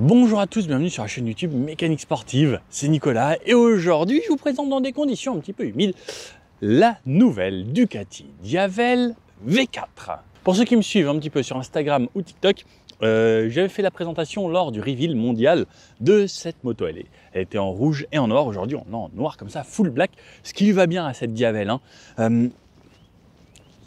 Bonjour à tous, bienvenue sur la chaîne YouTube Mécanique Sportive, c'est Nicolas et aujourd'hui je vous présente dans des conditions un petit peu humides la nouvelle Ducati Diavel V4. Pour ceux qui me suivent un petit peu sur Instagram ou TikTok, j'avais fait la présentation lors du reveal mondial de cette moto. Elle était en rouge et en noir, aujourd'hui on est en noir comme ça, full black, ce qui lui va bien à cette Diavel.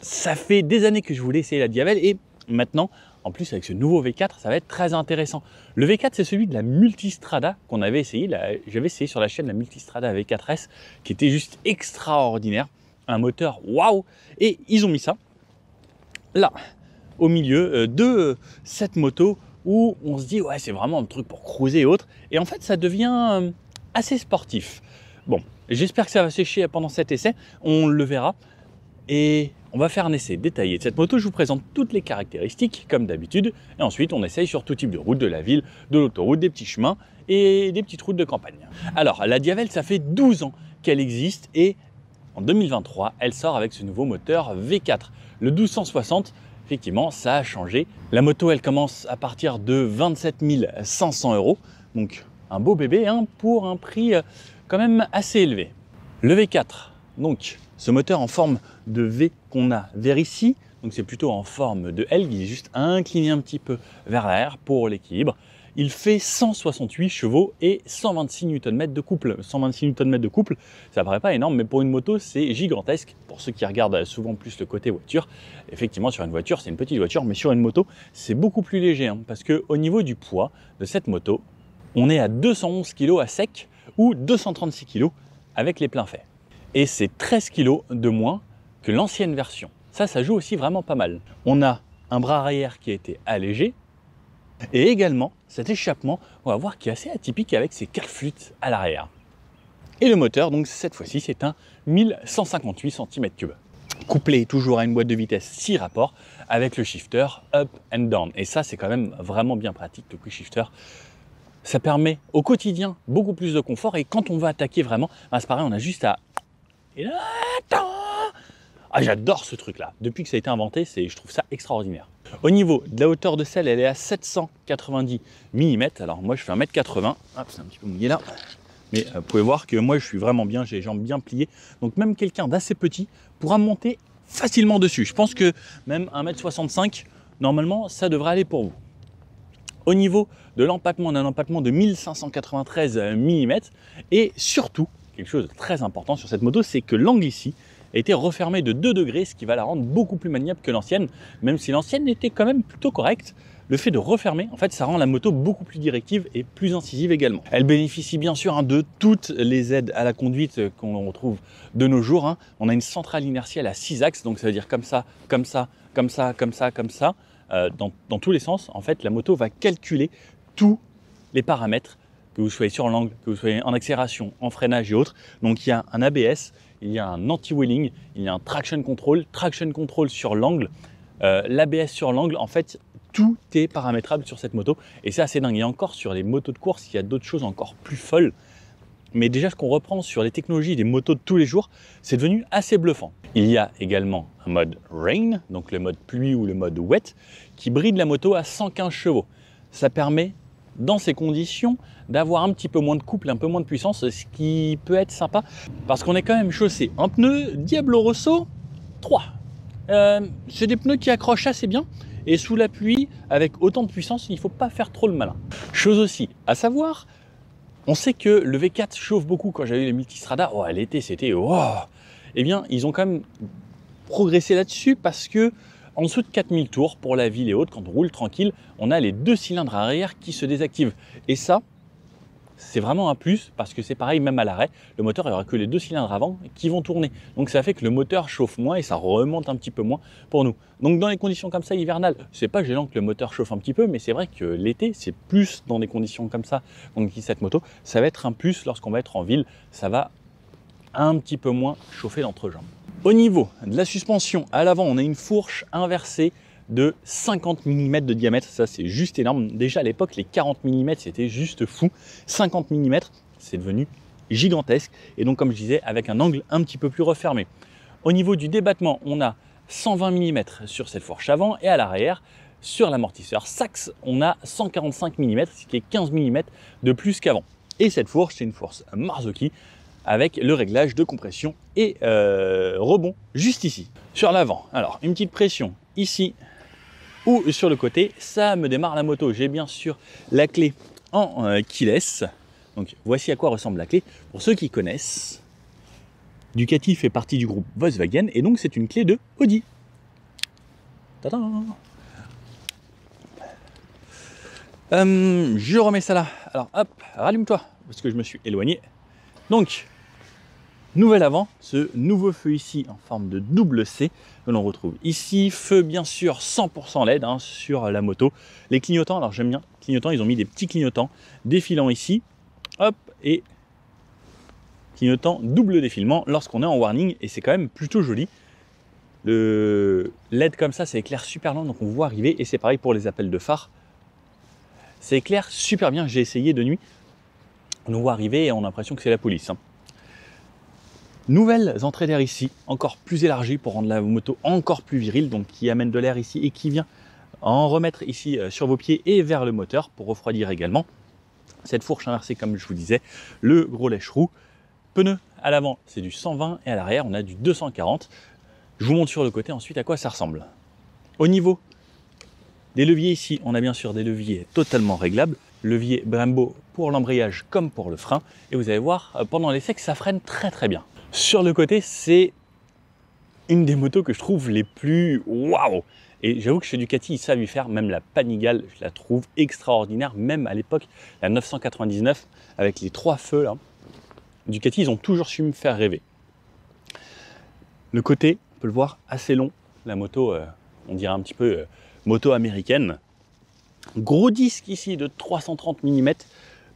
Ça fait des années que je voulais essayer la Diavel et maintenant, en plus avec ce nouveau V4, ça va être très intéressant. Le V4, c'est celui de la Multistrada qu'on avait essayé. J'avais essayé sur la chaîne la Multistrada V4S qui était juste extraordinaire. Un moteur waouh. Et ils ont mis ça là, au milieu de cette moto où on se dit ouais, c'est vraiment un truc pour cruiser et autres. Et en fait, ça devient assez sportif. Bon, j'espère que ça va sécher pendant cet essai. On le verra. Et on va faire un essai détaillé de cette moto. Je vous présente toutes les caractéristiques comme d'habitude. Et ensuite, on essaye sur tout type de route, de la ville, de l'autoroute, des petits chemins et des petites routes de campagne. Alors, la Diavel, ça fait 12 ans qu'elle existe et en 2023, elle sort avec ce nouveau moteur V4. Le 1260, effectivement, ça a changé. La moto, elle commence à partir de 27 500 €. Donc, un beau bébé pour un prix quand même assez élevé. Le V4, donc, ce moteur en forme de V qu'on a vers ici, donc c'est plutôt en forme de L, il est juste incliné un petit peu vers l'arrière pour l'équilibre. Il fait 168 chevaux et 126 Nm de couple. 126 Nm de couple, ça paraît pas énorme, mais pour une moto, c'est gigantesque. Pour ceux qui regardent souvent plus le côté voiture, effectivement, sur une voiture, c'est une petite voiture, mais sur une moto, c'est beaucoup plus léger, parce qu'au niveau du poids de cette moto, on est à 211 kg à sec ou 236 kg avec les pleins faits. Et c'est 13 kg de moins que l'ancienne version. Ça joue aussi vraiment pas mal. On a un bras arrière qui a été allégé et également cet échappement, on va voir, qui est assez atypique avec ses 4 flûtes à l'arrière. Et le moteur, donc cette fois-ci, c'est un 1158 cm3. Couplé toujours à une boîte de vitesse 6 rapports avec le shifter up and down. Et ça, c'est quand même vraiment bien pratique, le quick shifter. Ça permet au quotidien beaucoup plus de confort et quand on va attaquer vraiment, c'est pareil, on a juste à... Et là, j'adore ce truc-là. Depuis que ça a été inventé, je trouve ça extraordinaire. Au niveau de la hauteur de selle, elle est à 790 mm. Alors moi, je fais 1m80. Hop, c'est un petit peu mouillé là. Mais vous pouvez voir que moi, je suis vraiment bien. J'ai les jambes bien pliées. Donc même quelqu'un d'assez petit pourra monter facilement dessus. Je pense que même 1m65, normalement, ça devrait aller pour vous. Au niveau de l'empattement, on a un empattement de 1593 mm. Et surtout, quelque chose de très important sur cette moto, c'est que l'angle ici a été refermé de 2 degrés, ce qui va la rendre beaucoup plus maniable que l'ancienne, même si l'ancienne était quand même plutôt correcte. Le fait de refermer, en fait, ça rend la moto beaucoup plus directive et plus incisive également. Elle bénéficie bien sûr de toutes les aides à la conduite qu'on retrouve de nos jours. On a une centrale inertielle à 6 axes, donc ça veut dire comme ça, comme ça, comme ça, comme ça, comme ça, dans tous les sens. En fait, la moto va calculer tous les paramètres, que vous soyez sur l'angle, que vous soyez en accélération, en freinage et autres. Donc il y a un ABS, il y a un anti-wheeling, il y a un traction control sur l'angle, l'ABS sur l'angle. En fait, tout est paramétrable sur cette moto et c'est assez dingue. Et encore sur les motos de course, il y a d'autres choses encore plus folles. Mais déjà, ce qu'on reprend sur les technologies des motos de tous les jours, c'est devenu assez bluffant. Il y a également un mode rain, donc le mode pluie ou le mode wet, qui bride la moto à 115 chevaux. Ça permet, dans ces conditions, d'avoir un petit peu moins de couple, un peu moins de puissance, ce qui peut être sympa parce qu'on est quand même chaussé en pneus Diablo Rosso 3. C'est des pneus qui accrochent assez bien et sous la pluie, avec autant de puissance, il ne faut pas faire trop le malin. Chose aussi à savoir, on sait que le V4 chauffe beaucoup. Quand j'avais les Multistrada, à l'été c'était Eh bien, ils ont quand même progressé là-dessus parce que en dessous de 4000 tours pour la ville et autres, quand on roule tranquille, on a les 2 cylindres arrière qui se désactivent. Et ça, c'est vraiment un plus parce que c'est pareil, même à l'arrêt, le moteur, il n'y aura que les 2 cylindres avant qui vont tourner. Donc ça fait que le moteur chauffe moins et ça remonte un petit peu moins pour nous. Donc dans les conditions comme ça hivernales, c'est pas gênant que le moteur chauffe un petit peu, mais c'est vrai que l'été, c'est plus dans des conditions comme ça qu'on utilise cette moto. Ça va être un plus lorsqu'on va être en ville, ça va un petit peu moins chauffer l'entrejambe. Au niveau de la suspension, à l'avant, on a une fourche inversée de 50 mm de diamètre. Ça, c'est juste énorme. Déjà, à l'époque, les 40 mm, c'était juste fou. 50 mm, c'est devenu gigantesque. Et donc, comme je disais, avec un angle un petit peu plus refermé. Au niveau du débattement, on a 120 mm sur cette fourche avant et à l'arrière, sur l'amortisseur Sachs, on a 145 mm, ce qui est 15 mm de plus qu'avant. Et cette fourche, c'est une fourche Marzocchi avec le réglage de compression et rebond juste ici. Sur l'avant, alors une petite pression ici ou sur le côté, ça me démarre la moto. J'ai bien sûr la clé en keyless. Donc voici à quoi ressemble la clé. Pour ceux qui connaissent, Ducati fait partie du groupe Volkswagen et donc c'est une clé de Audi. Tadam. Je remets ça là. Alors hop, rallume-toi parce que je me suis éloigné. Donc, nouvel avant, ce nouveau feu ici en forme de double C que l'on retrouve ici. Feu bien sûr 100% LED hein, sur la moto. Les clignotants, alors j'aime bien, clignotants, ils ont mis des petits clignotants défilant ici. Hop, et clignotant double défilement lorsqu'on est en warning et c'est quand même plutôt joli. Le LED comme ça, ça éclaire super loin, donc on voit arriver et c'est pareil pour les appels de phare. Ça éclaire super bien, j'ai essayé de nuit. On nous voit arriver et on a l'impression que c'est la police. Hein. Nouvelles entrées d'air ici, encore plus élargies pour rendre la moto encore plus virile, donc qui amène de l'air ici et qui vient en remettre ici sur vos pieds et vers le moteur pour refroidir également. Cette fourche inversée, comme je vous disais, le gros lèche-roue. Pneus à l'avant, c'est du 120 et à l'arrière, on a du 240. Je vous montre sur le côté ensuite à quoi ça ressemble. Au niveau des leviers ici, on a bien sûr des leviers totalement réglables. Levier Brembo pour l'embrayage comme pour le frein. Et vous allez voir pendant l'essai que ça freine très très bien. Sur le côté, c'est une des motos que je trouve les plus waouh. Et j'avoue que chez Ducati, ils savent lui faire, même la Panigale, je la trouve extraordinaire. Même à l'époque, la 999, avec les 3 feux là, Ducati, ils ont toujours su me faire rêver. Le côté, on peut le voir, assez long. La moto, on dirait un petit peu moto américaine. Gros disque ici de 330 mm,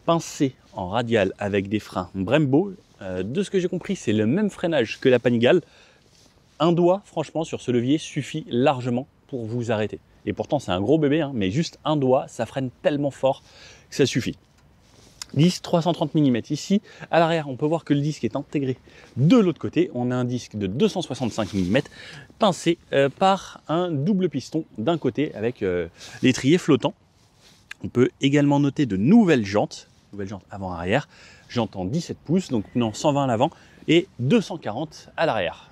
pincé en radial avec des freins Brembo. De ce que j'ai compris, c'est le même freinage que la Panigale. Un doigt, franchement, sur ce levier suffit largement pour vous arrêter. Et pourtant, c'est un gros bébé, hein, mais juste un doigt, ça freine tellement fort que ça suffit. Disque 330 mm ici. À l'arrière, on peut voir que le disque est intégré de l'autre côté. On a un disque de 265 mm pincé par un double piston d'un côté avec l'étrier flottant. On peut également noter de nouvelles jantes avant-arrière. Jantes en 17 pouces, donc pneus 120 à l'avant et 240 à l'arrière.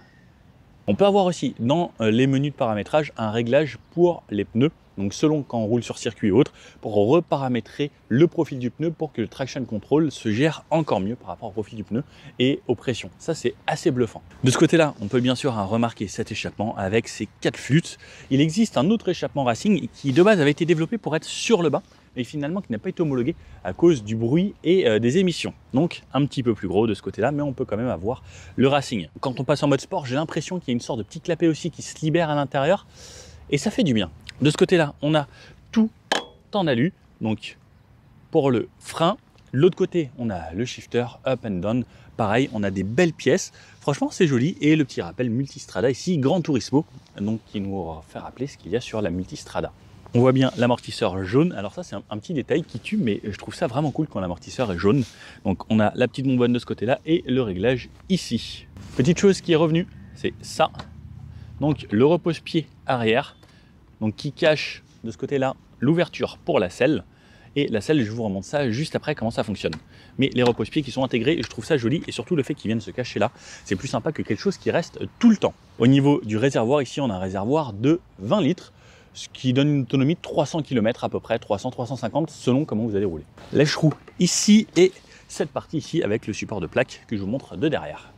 On peut avoir aussi dans les menus de paramétrage un réglage pour les pneus, donc selon quand on roule sur circuit ou autre, pour reparamétrer le profil du pneu pour que le traction control se gère encore mieux par rapport au profil du pneu et aux pressions. Ça, c'est assez bluffant. De ce côté-là, on peut bien sûr remarquer cet échappement avec ses 4 flûtes. Il existe un autre échappement racing qui de base avait été développé pour être sur le bas, mais finalement qui n'a pas été homologué à cause du bruit et des émissions. Donc un petit peu plus gros de ce côté-là, mais on peut quand même avoir le racing. Quand on passe en mode sport, j'ai l'impression qu'il y a une sorte de petit clapet aussi qui se libère à l'intérieur, et ça fait du bien. De ce côté-là, on a tout en alu, donc pour le frein. De l'autre côté, on a le shifter up and down. Pareil, on a des belles pièces. Franchement, c'est joli. Et le petit rappel Multistrada ici, Gran Turismo, donc qui nous fait rappeler ce qu'il y a sur la Multistrada. On voit bien l'amortisseur jaune. Alors ça, c'est un petit détail qui tue, mais je trouve ça vraiment cool quand l'amortisseur est jaune. Donc on a la petite bonbonne de ce côté-là et le réglage ici. Petite chose qui est revenue, c'est ça. Donc le repose-pied arrière, donc qui cache de ce côté-là l'ouverture pour la selle. Et la selle, je vous remonte ça juste après comment ça fonctionne. Mais les repose-pieds qui sont intégrés, je trouve ça joli, et surtout le fait qu'ils viennent se cacher là, c'est plus sympa que quelque chose qui reste tout le temps. Au niveau du réservoir, ici on a un réservoir de 20 litres, ce qui donne une autonomie de 300 km à peu près, 300-350 selon comment vous allez rouler. Lèche-roue ici et cette partie ici avec le support de plaque que je vous montre de derrière.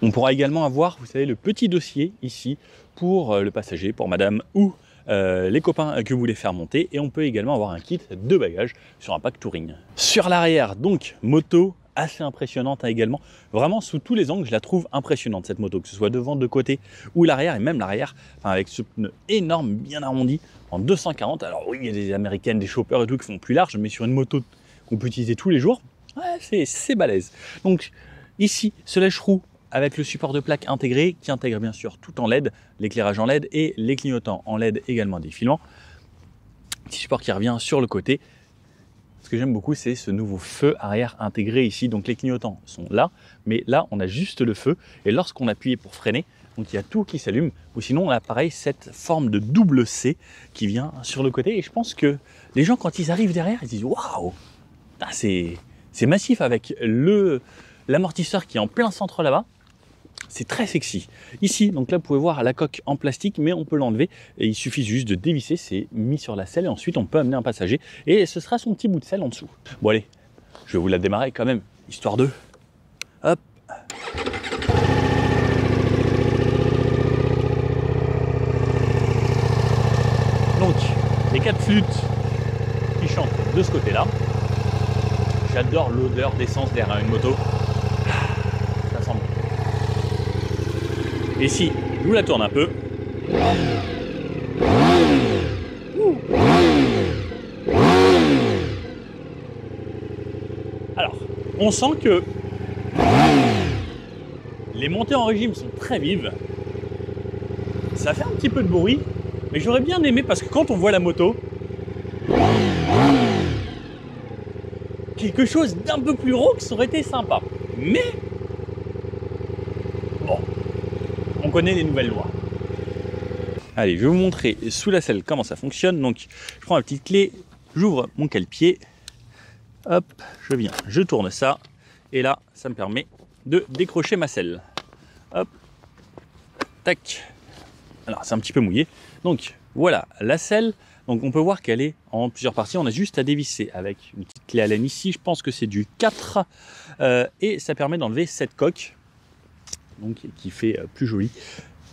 On pourra également avoir, vous savez, le petit dossier ici pour le passager, pour madame ou les copains que vous voulez faire monter, et on peut également avoir un kit de bagages sur un pack touring. Sur l'arrière, donc, moto assez impressionnante également, vraiment sous tous les angles, je la trouve impressionnante cette moto, que ce soit devant, de côté ou l'arrière, et même l'arrière, enfin, avec ce pneu énorme, bien arrondi, en 240. Alors oui, il y a des américaines, des choppers et tout qui font plus large, mais sur une moto qu'on peut utiliser tous les jours, ouais, c'est balèze. Donc ici, ce lèche-roue avec le support de plaque intégré, qui intègre bien sûr tout en LED, l'éclairage en LED et les clignotants en LED également défilant. Petit support qui revient sur le côté. Ce que j'aime beaucoup, c'est ce nouveau feu arrière intégré ici. Donc les clignotants sont là, mais là on a juste le feu, et lorsqu'on appuie pour freiner, Donc il y a tout qui s'allume. Ou sinon on a pareil cette forme de double C qui vient sur le côté. Et je pense que les gens quand ils arrivent derrière, ils disent waouh, c'est massif avec l'amortisseur qui est en plein centre là-bas. C'est très sexy. Ici, donc là vous pouvez voir la coque en plastique, mais on peut l'enlever. Et il suffit juste de dévisser, c'est mis sur la selle et ensuite on peut amener un passager. Et ce sera son petit bout de selle en dessous. Bon allez, je vais vous la démarrer quand même, histoire de... Hop. Donc, les 4 flûtes qui chantent de ce côté-là. J'adore l'odeur d'essence derrière une moto. Ça sent bon. Et si je vous la tourne un peu. Alors, on sent que les montées en régime sont très vives. Ça fait un petit peu de bruit. Mais j'aurais bien aimé, parce que quand on voit la moto, quelque chose d'un peu plus rauque, ça aurait été sympa. Mais, bon, on connaît les nouvelles lois. Allez, je vais vous montrer sous la selle comment ça fonctionne. Donc, je prends la petite clé, j'ouvre mon cale-pied, hop, je viens, je tourne ça, et là, ça me permet de décrocher ma selle. Hop, tac. Alors, c'est un petit peu mouillé. Donc, voilà la selle. Donc, on peut voir qu'elle est en plusieurs parties. On a juste à dévisser avec une petite clé à laine ici. Je pense que c'est du 4. Et ça permet d'enlever cette coque, donc, qui fait plus joli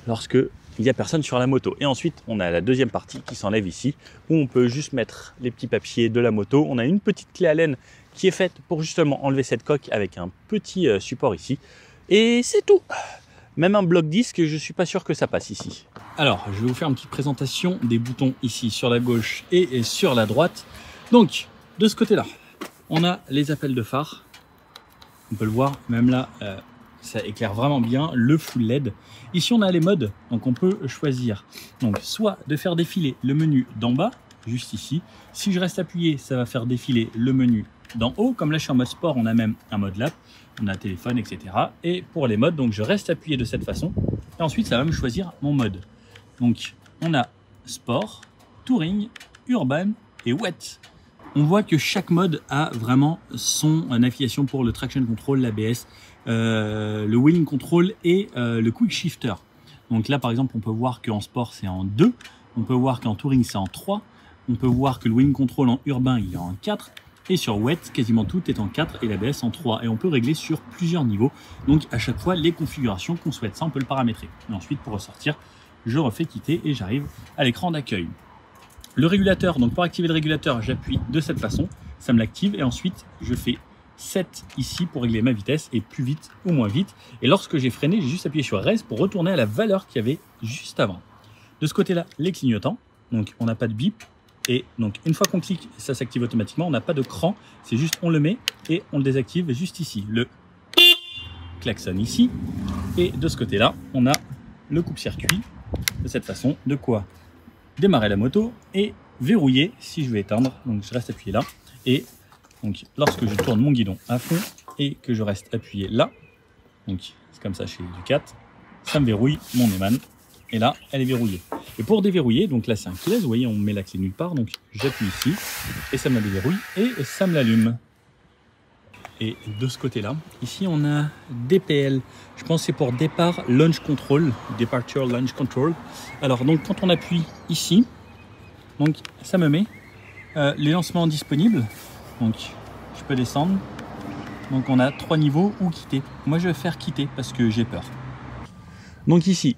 lorsque il n'y a personne sur la moto. Et ensuite, on a la deuxième partie qui s'enlève ici, où on peut juste mettre les petits papiers de la moto. On a une petite clé à laine qui est faite pour justement enlever cette coque avec un petit support ici. Et c'est tout. Même un bloc disque, je ne suis pas sûr que ça passe ici. Alors, je vais vous faire une petite présentation des boutons ici sur la gauche et sur la droite. Donc, de ce côté-là, on a les appels de phare. On peut le voir, même là, ça éclaire vraiment bien, le full LED. Ici, on a les modes, donc on peut choisir donc, soit de faire défiler le menu d'en bas, juste ici. Si je reste appuyé, ça va faire défiler le menu d'en haut. Comme là, je suis en mode sport, on a même un mode lap. On a téléphone, etc. Et pour les modes, donc je reste appuyé de cette façon. Et ensuite, ça va me choisir mon mode. Donc, on a sport, touring, urban et wet. On voit que chaque mode a vraiment son navigation pour le traction control, l'ABS, le wheeling control et le quick shifter. Donc là, par exemple, on peut voir qu'en sport, c'est en 2. On peut voir qu'en touring, c'est en 3. On peut voir que le wheeling control en urbain, il est en 4. Et sur wet, quasiment tout est en 4 et l'ABS en 3. Et on peut régler sur plusieurs niveaux. Donc à chaque fois, les configurations qu'on souhaite, ça on peut le paramétrer. Et ensuite, pour ressortir, je refais quitter et j'arrive à l'écran d'accueil. Le régulateur, donc pour activer le régulateur, j'appuie de cette façon, ça me l'active. Et ensuite, je fais 7 ici pour régler ma vitesse et plus vite ou moins vite. Et lorsque j'ai freiné, j'ai juste appuyé sur Res pour retourner à la valeur qu'il y avait juste avant. De ce côté-là, les clignotants. Donc on n'a pas de bip. Et donc, une fois qu'on clique, ça s'active automatiquement. On n'a pas de cran. C'est juste, on le met et on le désactive juste ici. Le klaxon ici. Et de ce côté-là, on a le coupe-circuit de cette façon. De quoi démarrer la moto et verrouiller si je veux éteindre. Donc, je reste appuyé là. Et donc, lorsque je tourne mon guidon à fond et que je reste appuyé là, donc c'est comme ça chez Ducat, ça me verrouille mon Neumann. Et là, elle est verrouillée. Et pour déverrouiller, donc là c'est un clé, vous voyez, on met la clé nulle part, donc j'appuie ici, et ça me la déverrouille, et ça me l'allume. Et de ce côté-là, ici on a DPL, je pense que c'est pour Départ Launch Control, Departure Launch Control. Alors donc quand on appuie ici, donc ça me met les lancements disponibles, donc je peux descendre, donc on a 3 niveaux ou quitter. Moi je vais faire quitter parce que j'ai peur. Donc ici,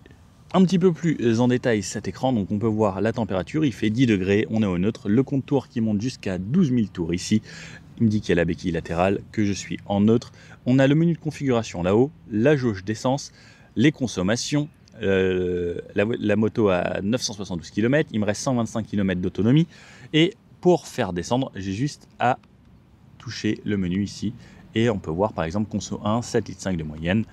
un petit peu plus en détail cet écran, donc on peut voir la température, il fait 10 degrés, on est au neutre, le compte tours qui monte jusqu'à 12 000 tours ici, il me dit qu'il y a la béquille latérale, que je suis en neutre, on a le menu de configuration là-haut, la jauge d'essence, les consommations, la moto à 972 km, il me reste 125 km d'autonomie, et pour faire descendre, j'ai juste à toucher le menu ici, et on peut voir par exemple conso 1, 7,5 litres de moyenne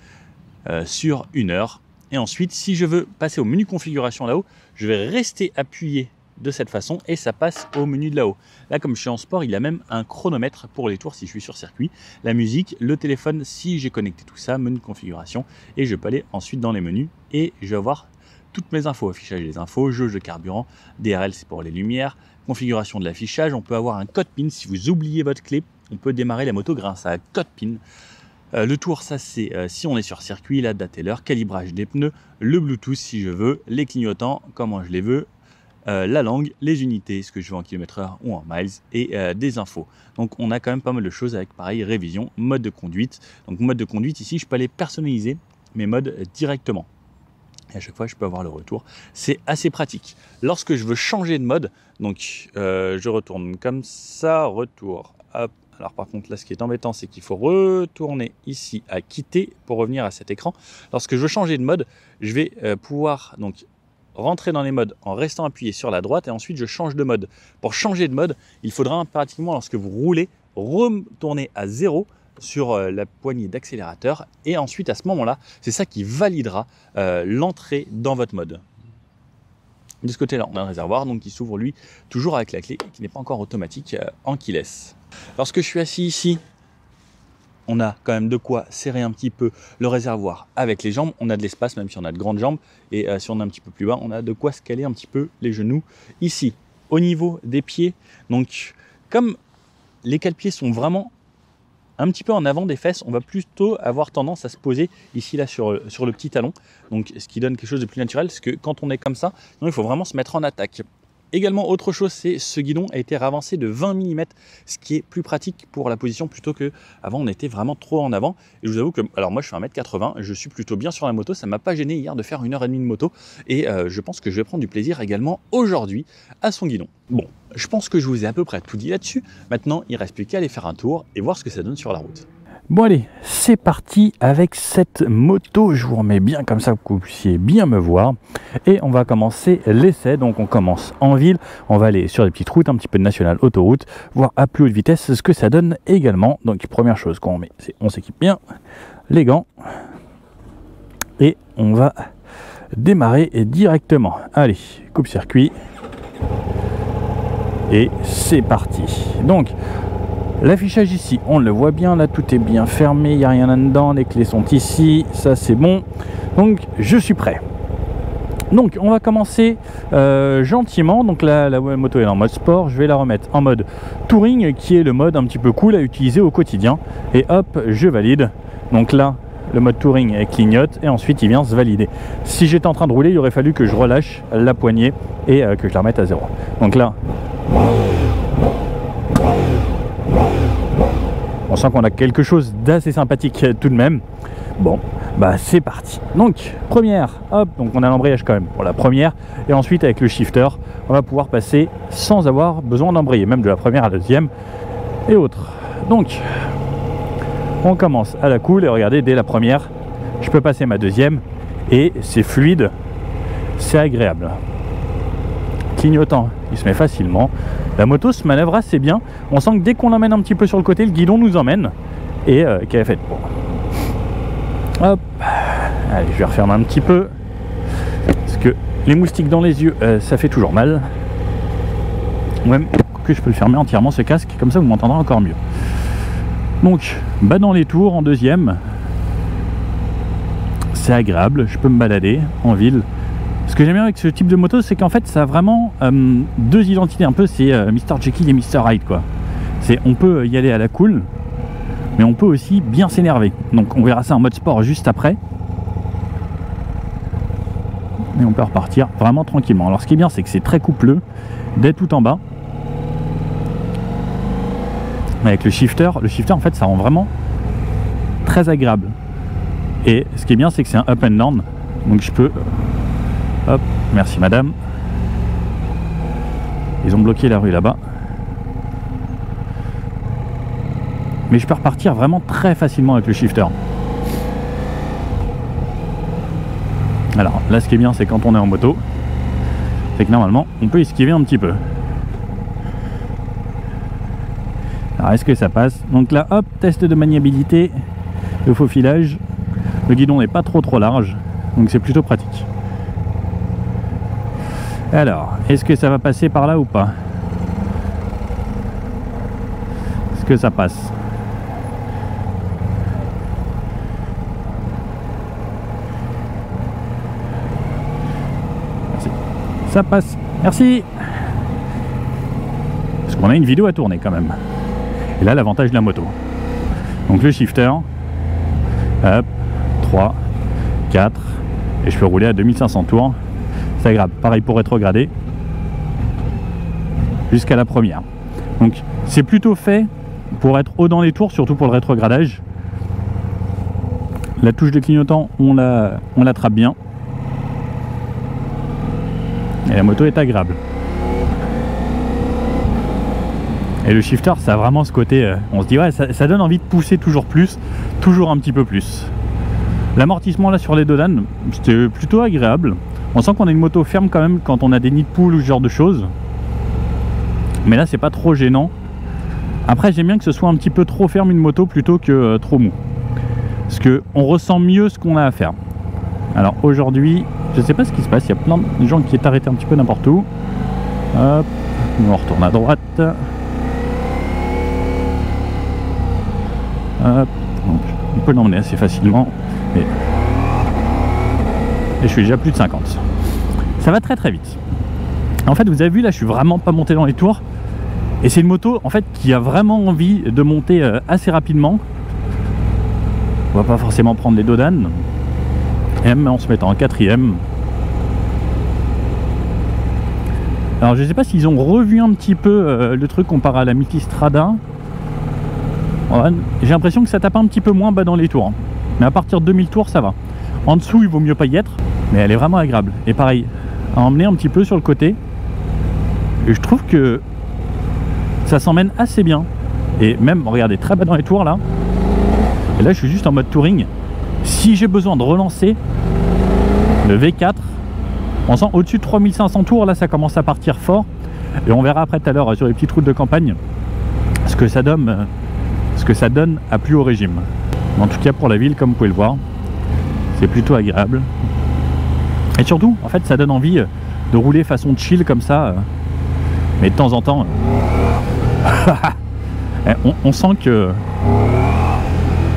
sur 1 heure. Et ensuite, si je veux passer au menu configuration là-haut, je vais rester appuyé de cette façon et ça passe au menu de là-haut. Là, comme je suis en sport, il a même un chronomètre pour les tours si je suis sur circuit, la musique, le téléphone si j'ai connecté tout ça, menu de configuration, et je peux aller ensuite dans les menus et je vais avoir toutes mes infos, affichage des infos, jauge de carburant, DRL c'est pour les lumières, configuration de l'affichage, on peut avoir un code PIN, si vous oubliez votre clé, on peut démarrer la moto grâce à un code PIN. Le tour, ça c'est si on est sur circuit, la date et l'heure, calibrage des pneus, le Bluetooth si je veux, les clignotants, comment je les veux, la langue, les unités, ce que je veux en km/h ou en miles, et des infos. Donc on a quand même pas mal de choses avec pareil, révision, mode de conduite. Donc mode de conduite ici, je peux aller personnaliser mes modes directement. Et à chaque fois, je peux avoir le retour. C'est assez pratique. Lorsque je veux changer de mode, donc je retourne comme ça, retour, hop. Alors par contre, là, ce qui est embêtant, c'est qu'il faut retourner ici à quitter pour revenir à cet écran. Lorsque je veux changer de mode, je vais pouvoir donc rentrer dans les modes en restant appuyé sur la droite et ensuite je change de mode. Pour changer de mode, il faudra impérativement, lorsque vous roulez, retourner à 0 sur la poignée d'accélérateur et ensuite à ce moment-là, c'est ça qui validera l'entrée dans votre mode. De ce côté-là, on a un réservoir donc qui s'ouvre lui toujours avec la clé qui n'est pas encore automatique en keyless. Lorsque je suis assis ici, on a quand même de quoi serrer un petit peu le réservoir avec les jambes. On a de l'espace même si on a de grandes jambes et si on est un petit peu plus bas, on a de quoi se caler un petit peu les genoux ici. Au niveau des pieds, donc comme les cale-pieds sont vraiment un petit peu en avant des fesses, on va plutôt avoir tendance à se poser ici là sur le petit talon, donc ce qui donne quelque chose de plus naturel, parce que quand on est comme ça, il faut vraiment se mettre en attaque. Également, autre chose, c'est ce guidon a été ravancé de 20 mm, ce qui est plus pratique pour la position plutôt que avant on était vraiment trop en avant. Et je vous avoue que, alors moi je fais 1m80, je suis plutôt bien sur la moto, ça ne m'a pas gêné hier de faire 1h30 de moto et je pense que je vais prendre du plaisir également aujourd'hui à son guidon. Bon, je pense que je vous ai à peu près tout dit là-dessus. Maintenant, il ne reste plus qu'à aller faire un tour et voir ce que ça donne sur la route. Bon allez, c'est parti avec cette moto, je vous remets bien comme ça pour que vous puissiez bien me voir. Et on va commencer l'essai, donc on commence en ville, on va aller sur des petites routes, un petit peu de nationale, autoroute, voir à plus haute vitesse ce que ça donne également. Donc première chose qu'on met, c'est on s'équipe bien, les gants, et on va démarrer directement. Allez, coupe-circuit, et c'est parti. Donc, l'affichage ici, on le voit bien, là tout est bien fermé, il n'y a rien là-dedans, les clés sont ici, ça c'est bon. Donc je suis prêt. Donc on va commencer gentiment, donc la moto est en mode sport, je vais la remettre en mode touring, qui est le mode un petit peu cool à utiliser au quotidien. Et hop, je valide. Donc là, le mode touring clignote et ensuite il vient se valider. Si j'étais en train de rouler, il aurait fallu que je relâche la poignée et que je la remette à 0. Donc là... on sent qu'on a quelque chose d'assez sympathique tout de même. Bon, bah c'est parti. Donc, première, hop, donc on a l'embrayage quand même pour la première. Et ensuite, avec le shifter, on va pouvoir passer sans avoir besoin d'embrayer, même de la première à la deuxième et autres. Donc, on commence à la cool et regardez, dès la première, je peux passer ma deuxième et c'est fluide, c'est agréable. Clignotant, il se met facilement. La moto se manœuvre assez bien. On sent que dès qu'on l'emmène un petit peu sur le côté, le guidon nous emmène. Et qu'elle est faite pour. Hop. Allez, je vais refermer un petit peu. Parce que les moustiques dans les yeux, ça fait toujours mal. Même que je peux le fermer entièrement ce casque. Comme ça, vous m'entendrez encore mieux. Donc, bas dans les tours en deuxième. C'est agréable. Je peux me balader en ville. Ce que j'aime bien avec ce type de moto, c'est qu'en fait, ça a vraiment deux identités un peu. C'est Mr. Jekyll et Mr. Hyde, quoi. On peut y aller à la cool, mais on peut aussi bien s'énerver. Donc, on verra ça en mode sport juste après. Et on peut repartir vraiment tranquillement. Alors, ce qui est bien, c'est que c'est très coupleux, dès tout en bas. Mais avec le shifter, en fait, ça rend vraiment très agréable. Et ce qui est bien, c'est que c'est un up and down. Donc, je peux... hop, merci madame. Ils ont bloqué la rue là-bas. Mais je peux repartir vraiment très facilement avec le shifter. Alors là, ce qui est bien, c'est quand on est en moto, c'est que normalement, on peut esquiver un petit peu. Alors est-ce que ça passe? Donc là, hop, test de maniabilité, le faux filage. Le guidon n'est pas trop large, donc c'est plutôt pratique. Alors, est-ce que ça va passer par là ou pas? Est-ce que ça passe? Merci. Ça passe. Merci. Parce qu'on a une vidéo à tourner quand même. Et là, l'avantage de la moto. Donc le shifter. Hop. 3, 4. Et je peux rouler à 2500 tours. C'est agréable. Pareil pour rétrograder. Jusqu'à la première. Donc c'est plutôt fait pour être haut dans les tours, surtout pour le rétrogradage. La touche de clignotant, on l'attrape bien. Et la moto est agréable. Et le shifter, ça a vraiment ce côté, on se dit ouais, ça donne envie de pousser toujours plus, toujours un petit peu plus. L'amortissement là sur les deux dames, c'était plutôt agréable. On sent qu'on a une moto ferme quand même quand on a des nids de poules ou ce genre de choses. Mais là c'est pas trop gênant. Après j'aime bien que ce soit un petit peu trop ferme une moto plutôt que trop mou. Parce que on ressent mieux ce qu'on a à faire. Alors aujourd'hui, je sais pas ce qui se passe, il y a plein de gens qui est arrêtés un petit peu n'importe où. Hop, on retourne à droite. Hop, donc on peut l'emmener assez facilement. Et je suis déjà plus de 50. Ça va très très vite. En fait vous avez vu là, je suis vraiment pas monté dans les tours. Et c'est une moto en fait qui a vraiment envie de monter assez rapidement. On va pas forcément prendre les dodanes. M en se mettant en quatrième. Alors je sais pas s'ils ont revu un petit peu le truc comparé à la Multistrada. Ouais, j'ai l'impression que ça tape un petit peu moins bas dans les tours. Mais à partir de 2000 tours ça va. En dessous il vaut mieux pas y être. Mais elle est vraiment agréable. Et pareil, à emmener un petit peu sur le côté. Et je trouve que ça s'emmène assez bien. Et même, regardez, très bas dans les tours là. Et là je suis juste en mode touring. Si j'ai besoin de relancer le V4, on sent au-dessus de 3500 tours, là ça commence à partir fort. Et on verra après tout à l'heure sur les petites routes de campagne ce que ça donne à plus haut régime. En tout cas pour la ville, comme vous pouvez le voir, c'est plutôt agréable. Et surtout, en fait, ça donne envie de rouler façon chill comme ça. Mais de temps en temps, on sent que...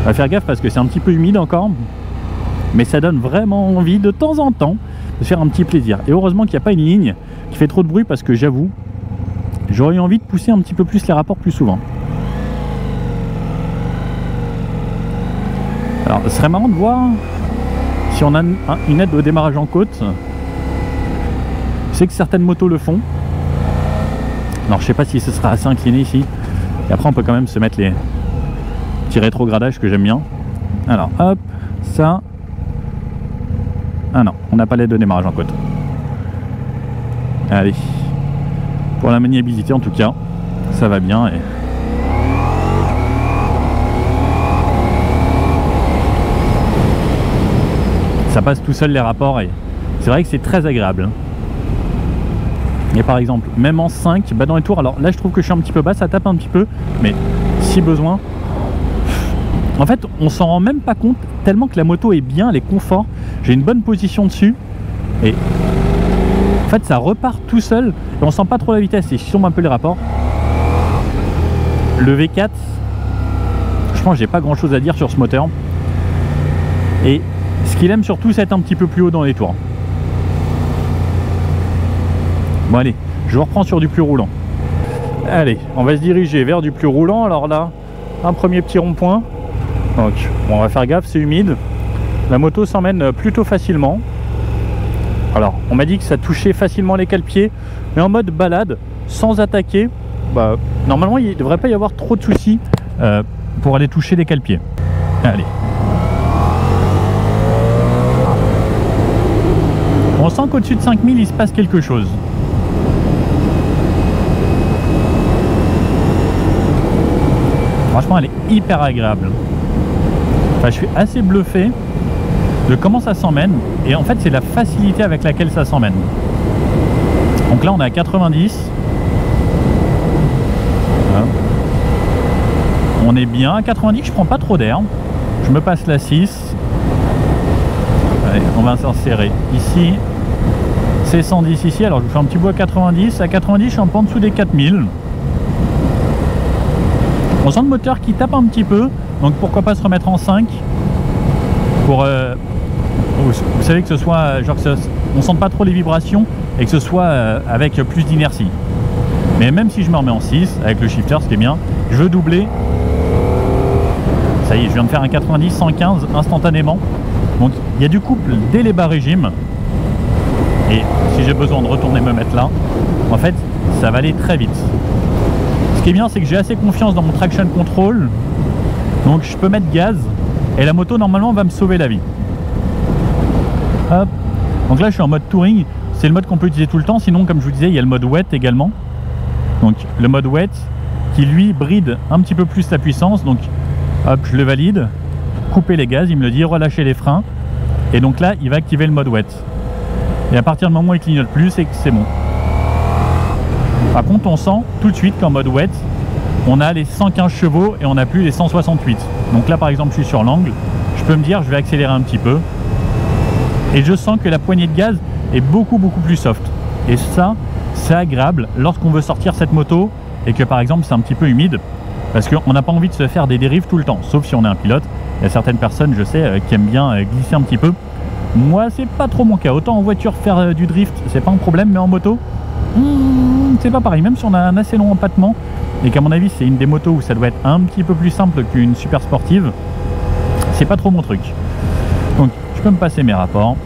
On va faire gaffe parce que c'est un petit peu humide encore. Mais ça donne vraiment envie de temps en temps de faire un petit plaisir. Et heureusement qu'il n'y a pas une ligne qui fait trop de bruit parce que j'avoue, j'aurais eu envie de pousser un petit peu plus les rapports plus souvent. Alors, ce serait marrant de voir si on a une aide au démarrage en côte. Je sais que certaines motos le font. Alors, je sais pas si ce sera assez incliné ici. Et après, on peut quand même se mettre les petits rétrogradages que j'aime bien. Alors, hop, ça. Ah non, on n'a pas l'aide de démarrage en côte. Allez. Pour la maniabilité, en tout cas, ça va bien. Et... ça passe tout seul les rapports et c'est vrai que c'est très agréable. Et par exemple, même en 5, bas dans les tours, alors là je trouve que je suis un petit peu bas, ça tape un petit peu, mais si besoin, en fait on s'en rend même pas compte tellement que la moto est bien, elle est confort, j'ai une bonne position dessus et en fait ça repart tout seul et on sent pas trop la vitesse et je tombe un peu les rapports. Le V4, je pense que j'ai pas grand chose à dire sur ce moteur et ce qu'il aime surtout, c'est être un petit peu plus haut dans les tours. Bon allez, je reprends sur du plus roulant. Allez, on va se diriger vers du plus roulant. Alors là, un premier petit rond-point. Donc, bon, on va faire gaffe, c'est humide. La moto s'emmène plutôt facilement. Alors, on m'a dit que ça touchait facilement les cale-pieds, mais en mode balade, sans attaquer. Bah, normalement, il ne devrait pas y avoir trop de soucis pour aller toucher les cale-pieds. Allez. On sent qu'au-dessus de 5000, il se passe quelque chose. Franchement, elle est hyper agréable. Enfin, je suis assez bluffé de comment ça s'emmène. Et en fait, c'est la facilité avec laquelle ça s'emmène. Donc là, on est à 90. Voilà. On est bien à 90, je prends pas trop d'air. Je me passe la 6. Allez, on va s'insérer ici. C'est 110 ici, alors je vous fais un petit bout à 90. À 90, je suis un peu en dessous des 4000. On sent le moteur qui tape un petit peu, donc pourquoi pas se remettre en 5 pour vous savez que ce soit genre que on sente pas trop les vibrations et que ce soit avec plus d'inertie. Mais même si je me remets en 6 avec le shifter, ce qui est bien, je veux doubler. Ça y est, je viens de faire un 90 115 instantanément. Donc il y a du couple dès les bas régimes. Et si j'ai besoin de retourner me mettre là, en fait ça va aller très vite. Ce qui est bien, c'est que j'ai assez confiance dans mon traction control, donc je peux mettre gaz et la moto normalement va me sauver la vie. Hop. Donc là je suis en mode touring, c'est le mode qu'on peut utiliser tout le temps. Sinon, comme je vous disais, il y a le mode wet également. Donc le mode wet qui lui bride un petit peu plus la puissance. Donc hop, je le valide, couper les gaz, il me le dit, relâcher les freins, et donc là il va activer le mode wet. Et à partir du moment où il clignote plus, c'est que c'est bon. Par contre, on sent tout de suite qu'en mode wet, on a les 115 chevaux et on n'a plus les 168. Donc là, par exemple, je suis sur l'angle, je peux me dire, je vais accélérer un petit peu. Et je sens que la poignée de gaz est beaucoup plus soft. Et ça, c'est agréable lorsqu'on veut sortir cette moto et que, par exemple, c'est un petit peu humide. Parce qu'on n'a pas envie de se faire des dérives tout le temps, sauf si on est un pilote. Il y a certaines personnes, je sais, qui aiment bien glisser un petit peu. Moi, c'est pas trop mon cas. Autant en voiture faire du drift, c'est pas un problème, mais en moto, c'est pas pareil. Même si on a un assez long empattement et qu'à mon avis, c'est une des motos où ça doit être un petit peu plus simple qu'une super sportive, c'est pas trop mon truc. Donc, je peux me passer mes rapports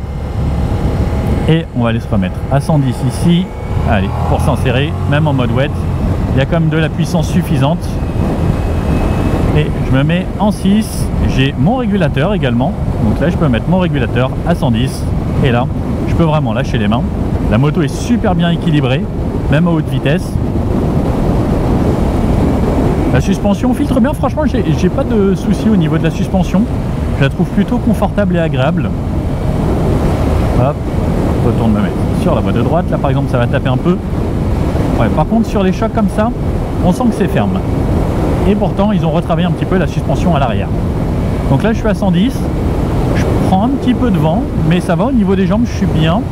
et on va aller se remettre à 110 ici. Allez, pour s'insérer, même en mode wet, il y a quand même de la puissance suffisante. Et je me mets en 6, j'ai mon régulateur également, donc là je peux mettre mon régulateur à 110 et là je peux vraiment lâcher les mains. La moto est super bien équilibrée, même à haute vitesse. La suspension filtre bien, franchement j'ai pas de soucis au niveau de la suspension, je la trouve plutôt confortable et agréable. Hop, je retourne me mettre sur la voie de droite, là par exemple ça va taper un peu. Ouais, par contre sur les chocs comme ça, on sent que c'est ferme. Et pourtant ils ont retravaillé un petit peu la suspension à l'arrière. Donc là je suis à 110, je prends un petit peu de vent, mais ça va, au niveau des jambes je suis bien.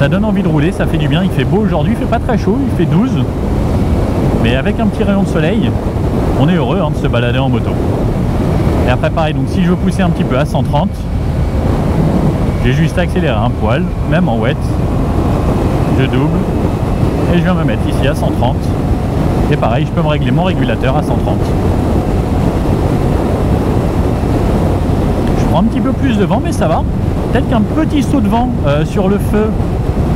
Ça donne envie de rouler, ça fait du bien, il fait beau aujourd'hui, il fait pas très chaud, il fait 12. Mais avec un petit rayon de soleil, on est heureux de se balader en moto. Et après pareil, donc si je veux pousser un petit peu à 130, j'ai juste à accélérer un poil, même en wet, je double. Et je viens me mettre ici à 130. Et pareil, je peux me régler mon régulateur à 130. Je prends un petit peu plus de vent, mais ça va. Peut-être qu'un petit saut de vent sur le feu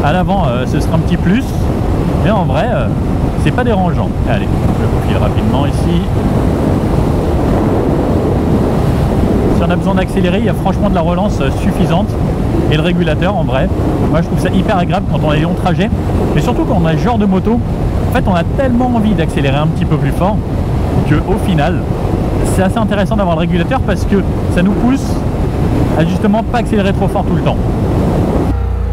à l'avant, ce sera un petit plus. Mais en vrai, c'est pas dérangeant. Allez, je profile rapidement ici. Si on a besoin d'accélérer, il y a franchement de la relance suffisante. Et le régulateur, en vrai, moi je trouve ça hyper agréable quand on a des longs trajets, mais surtout quand on a ce genre de moto, en fait on a tellement envie d'accélérer un petit peu plus fort que au final c'est assez intéressant d'avoir le régulateur parce que ça nous pousse à justement pas accélérer trop fort tout le temps.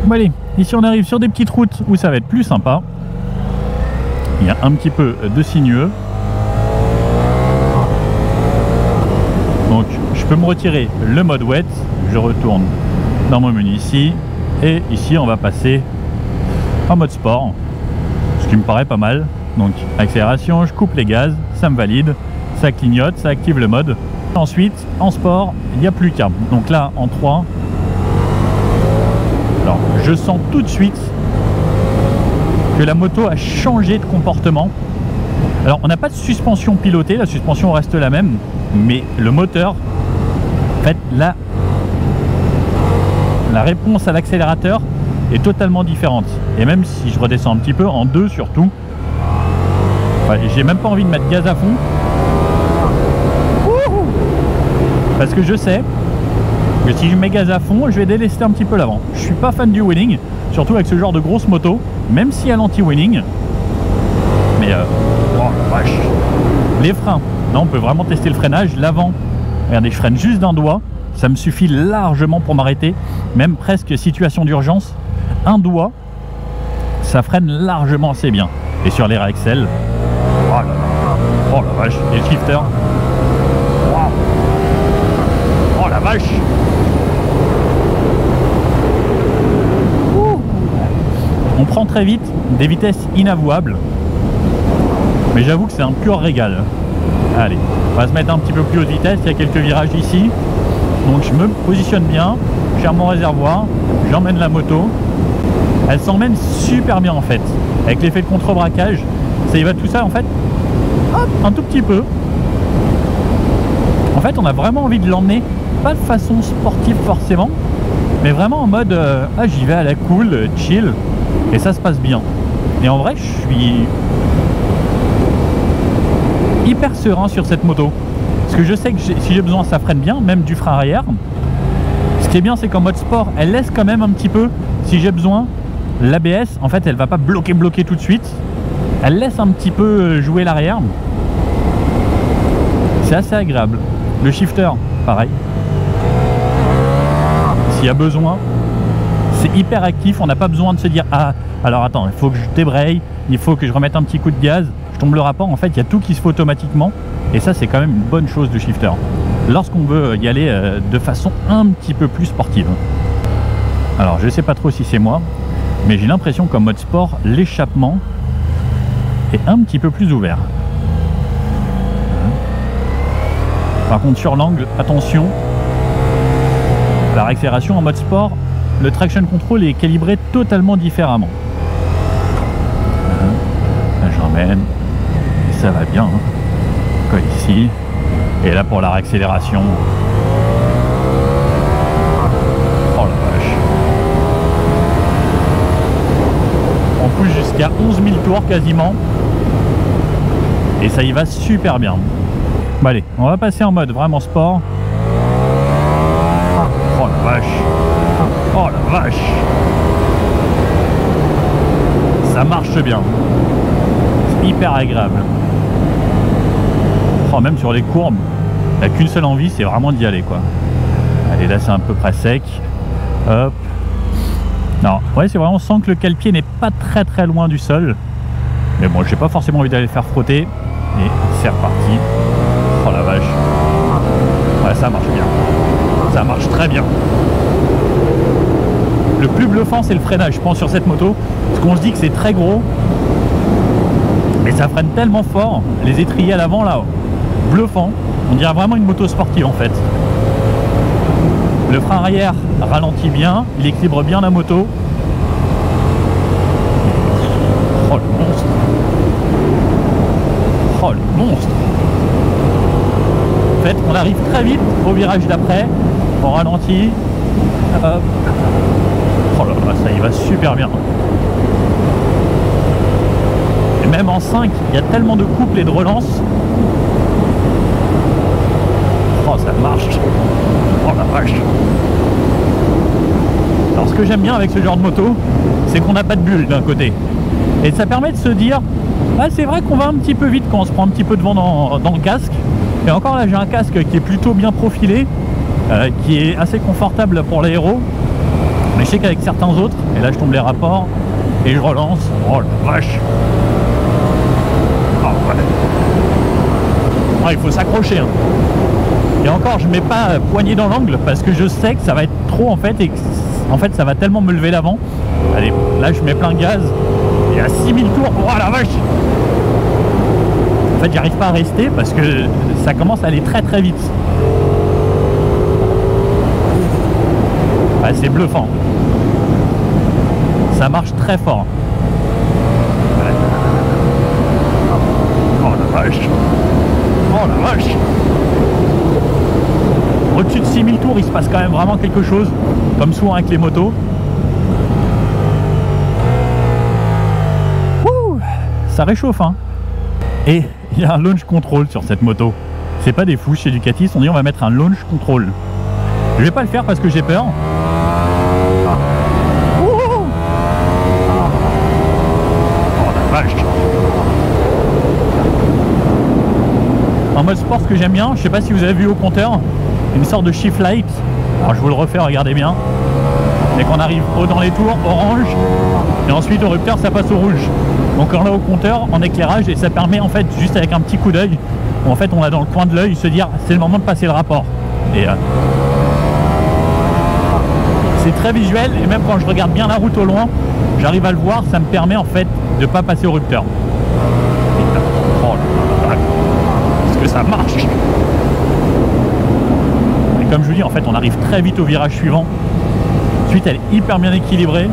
Bon allez, ici on arrive sur des petites routes où ça va être plus sympa. Il y a un petit peu de sinueux. Donc je peux me retirer le mode wet, je retourne dans mon menu ici, et ici on va passer en mode sport, ce qui me paraît pas mal. Donc accélération, je coupe les gaz, ça me valide, ça clignote, ça active le mode. Ensuite en sport il n'y a plus qu'à, donc là en 3, alors je sens tout de suite que la moto a changé de comportement. Alors on n'a pas de suspension pilotée, la suspension reste la même, mais le moteur, en fait là, la réponse à l'accélérateur est totalement différente. Et même si je redescends un petit peu, en 2 surtout, ouais, j'ai même pas envie de mettre gaz à fond. Wouhou, parce que je sais que si je mets gaz à fond, je vais délester un petit peu l'avant. Je suis pas fan du wheeling, surtout avec ce genre de grosse moto, même si elle anti-wheeling. Mais oh la vache. Les freins, non, on peut vraiment tester le freinage. L'avant, regardez, je freine juste d'un doigt. Ça me suffit largement pour m'arrêter, même presque situation d'urgence. Un doigt, ça freine largement assez bien. Et sur les Rexel, oh la vache, et le shifter, wow. Oh la vache, On prend très vite des vitesses inavouables. Mais j'avoue que c'est un pur régal. Allez, on va se mettre un petit peu plus haute vitesse, il y a quelques virages ici. Donc je me positionne bien, je ferme mon réservoir, j'emmène la moto. Elle s'emmène super bien en fait. Avec l'effet de contre-braquage, ça y va tout ça en fait, hop, un tout petit peu. En fait on a vraiment envie de l'emmener, pas de façon sportive forcément, mais vraiment en mode ah j'y vais à la cool, chill, et ça se passe bien. Et en vrai je suis hyper serein sur cette moto. Parce que je sais que si j'ai besoin ça freine bien, même du frein arrière. Ce qui est bien c'est qu'en mode sport, elle laisse quand même un petit peu, si j'ai besoin, l'ABS, en fait elle va pas bloquer tout de suite. Elle laisse un petit peu jouer l'arrière. C'est assez agréable. Le shifter, pareil. S'il y a besoin, c'est hyper actif, on n'a pas besoin de se dire ah alors attends, il faut que je débraye, il faut que je remette un petit coup de gaz, je tombe le rapport, en fait il y a tout qui se fait automatiquement et ça c'est quand même une bonne chose de shifter lorsqu'on veut y aller de façon un petit peu plus sportive. Alors je sais pas trop si c'est moi, mais j'ai l'impression qu'en mode sport l'échappement est un petit peu plus ouvert. Par contre sur l'angle, attention, la réaccélération en mode sport, le traction control est calibré totalement différemment. Là j'emmène, ça va bien, colle ici, et là pour la réaccélération, oh la vache, on pousse jusqu'à 11 000 tours quasiment, et ça y va super bien. Bon allez, on va passer en mode vraiment sport. Oh la vache, oh la vache, ça marche bien, c'est hyper agréable. Oh, même sur les courbes, il n'y a qu'une seule envie, c'est vraiment d'y aller quoi. Allez, là c'est à peu près sec, hop. Non, ouais c'est vraiment, on sent que le cale-pied n'est pas très loin du sol, mais bon j'ai pas forcément envie d'aller le faire frotter, et c'est reparti. Oh la vache, ouais ça marche bien, ça marche très bien. Le plus bluffant c'est le freinage je pense sur cette moto, parce qu'on se dit que c'est très gros, mais ça freine tellement fort, les étriers à l'avant là, bluffant, on dirait vraiment une moto sportive en fait. Le frein arrière ralentit bien, il équilibre bien la moto. Oh le monstre, oh le monstre. En fait on arrive très vite au virage d'après, on ralentit, hop. Oh là là, ça y va super bien. Et même en 5, il y a tellement de couples et de relances. Oh, ça marche. Oh la vache. Alors ce que j'aime bien avec ce genre de moto, c'est qu'on n'a pas de bulle d'un côté. Et ça permet de se dire, ah, c'est vrai qu'on va un petit peu vite quand on se prend un petit peu de vent dans le casque. Et encore là, j'ai un casque qui est plutôt bien profilé, qui est assez confortable pour l'aéro. Mais je sais qu'avec certains autres, et là je tombe les rapports et je relance, oh la vache. Oh, ouais. Oh, il faut s'accrocher hein. Et encore je mets pas poignée dans l'angle parce que je sais que ça va être trop en fait, et en fait ça va tellement me lever l'avant. Allez, là je mets plein gaz et à 6000 tours, oh la vache. En fait j'arrive pas à rester parce que ça commence à aller très vite. Ouais, c'est bluffant. Ça marche très fort. Ouais. Oh la vache. Oh la vache. Au-dessus de 6000 tours, il se passe quand même vraiment quelque chose, comme souvent avec les motos. Ouh, ça réchauffe hein. Et il y a un launch control sur cette moto. C'est pas des fous chez Ducati, on dit on va mettre un launch control. Je vais pas le faire parce que j'ai peur. En mode sport, ce que j'aime bien, je sais pas si vous avez vu au compteur, une sorte de shift light. Alors je vous le refais, regardez bien. Dès qu'on arrive haut dans les tours, orange, et ensuite au rupteur ça passe au rouge. Donc on est au compteur en éclairage et ça permet en fait juste avec un petit coup d'œil, en fait on a dans le coin de l'œil se dire c'est le moment de passer le rapport. Et c'est très visuel, et même quand je regarde bien la route au loin, j'arrive à le voir, ça me permet en fait de pas passer au rupteur. Oh là là, est-ce que ça marche? Et comme je vous dis, en fait, on arrive très vite au virage suivant. Ensuite, elle est hyper bien équilibrée.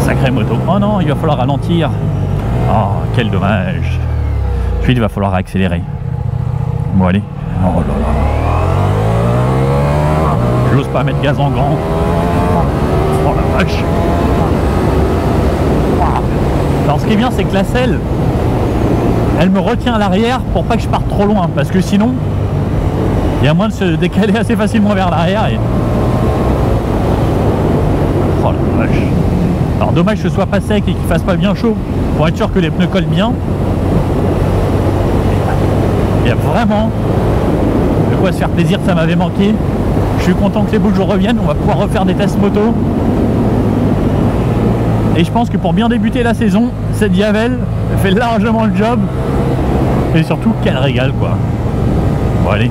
Sacrée moto. Oh non, il va falloir ralentir. Oh, quel dommage. Ensuite, il va falloir accélérer. Bon, allez. Oh là là. J'ose pas mettre gaz en grand. Oh la vache. Alors, ce qui est bien, c'est que la selle, elle me retient à l'arrière pour pas que je parte trop loin. Parce que sinon, il y a moyen de se décaler assez facilement vers l'arrière. Et... oh la vache. Alors, dommage que ce soit pas sec et qu'il fasse pas bien chaud pour être sûr que les pneus collent bien. Il y a vraiment de quoi se faire plaisir, ça m'avait manqué. Je suis content que les beaux jours reviennent, on va pouvoir refaire des tests moto. Et je pense que pour bien débuter la saison, cette Yavel fait largement le job. Et surtout, quel régal quoi. Bon allez.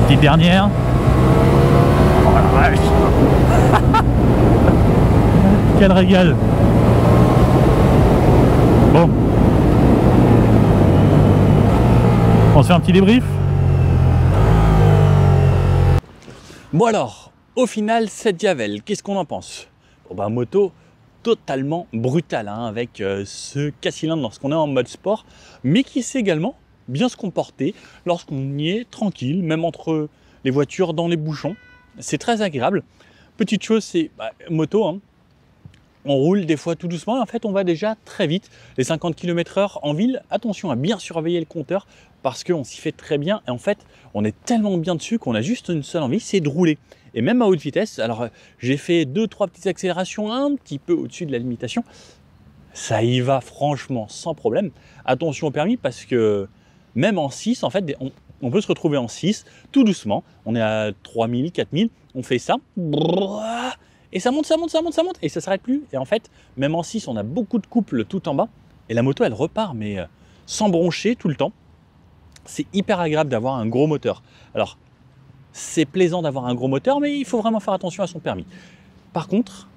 Petite dernière. Oh la vache. Quel régal. Bon. On se fait un petit débrief. Bon alors, au final, cette Yavel, qu'est-ce qu'on en pense? Bon bah moto totalement brutale, hein, avec ce 4 cylindres lorsqu'on est en mode sport, mais qui sait également bien se comporter lorsqu'on y est tranquille, même entre les voitures dans les bouchons. C'est très agréable. Petite chose, c'est moto, hein, on roule des fois tout doucement et en fait on va déjà très vite. Les 50 km/h en ville, attention à bien surveiller le compteur parce qu'on s'y fait très bien et en fait on est tellement bien dessus qu'on a juste une seule envie, c'est de rouler. Et même à haute vitesse, alors j'ai fait 2-3 petites accélérations un petit peu au-dessus de la limitation, ça y va franchement sans problème. Attention au permis parce que même en 6, en fait, on peut se retrouver en 6 tout doucement. On est à 3000, 4000, on fait ça. Et ça monte, ça monte, ça monte, ça monte, et ça s'arrête plus. Et en fait, même en 6, on a beaucoup de couples tout en bas. Et la moto, elle repart, mais sans broncher tout le temps. C'est hyper agréable d'avoir un gros moteur. Alors, c'est plaisant d'avoir un gros moteur, mais il faut vraiment faire attention à son permis. Par contre,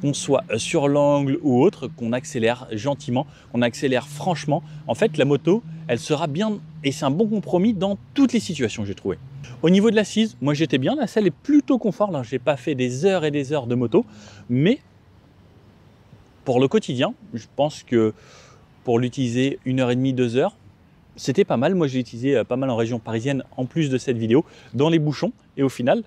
qu'on soit sur l'angle ou autre, qu'on accélère gentiment, qu'on accélère franchement, en fait, la moto, elle sera bien, et c'est un bon compromis dans toutes les situations que j'ai trouvé. Au niveau de l'assise, moi j'étais bien, la selle est plutôt confort, là j'ai pas fait des heures et des heures de moto, mais pour le quotidien, je pense que pour l'utiliser 1h30, 2 heures, c'était pas mal. Moi j'ai utilisé pas mal en région parisienne en plus de cette vidéo, dans les bouchons, et au final,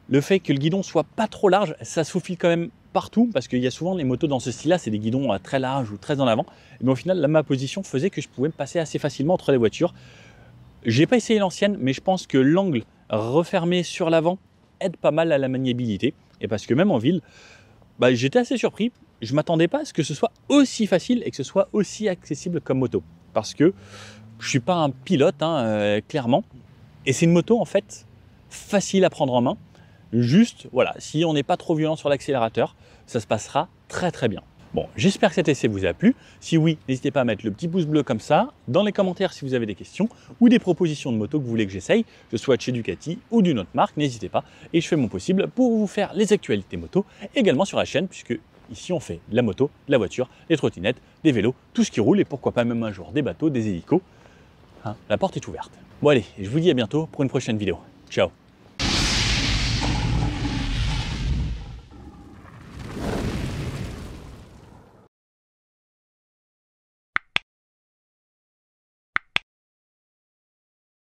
le fait que le guidon soit pas trop large, ça se faufile quand même partout, parce qu'il y a souvent les motos dans ce style-là, c'est des guidons très larges ou très en avant, mais au final, là, ma position faisait que je pouvais me passer assez facilement entre les voitures. J'ai pas essayé l'ancienne, mais je pense que l'angle refermé sur l'avant aide pas mal à la maniabilité. Et parce que même en ville, j'étais assez surpris. Je m'attendais pas à ce que ce soit aussi facile et que ce soit aussi accessible comme moto. Parce que je suis pas un pilote, hein, clairement. Et c'est une moto, en fait, facile à prendre en main. Juste, voilà, si on n'est pas trop violent sur l'accélérateur, ça se passera très très bien. Bon, j'espère que cet essai vous a plu. Si oui, n'hésitez pas à mettre le petit pouce bleu comme ça. Dans les commentaires, si vous avez des questions ou des propositions de moto que vous voulez que j'essaye, que ce soit de chez Ducati ou d'une autre marque, n'hésitez pas. Et je fais mon possible pour vous faire les actualités moto, également sur la chaîne, puisque ici on fait de la moto, de la voiture, des trottinettes, des vélos, tout ce qui roule, et pourquoi pas même un jour des bateaux, des hélicos. Hein, la porte est ouverte. Bon allez, je vous dis à bientôt pour une prochaine vidéo. Ciao.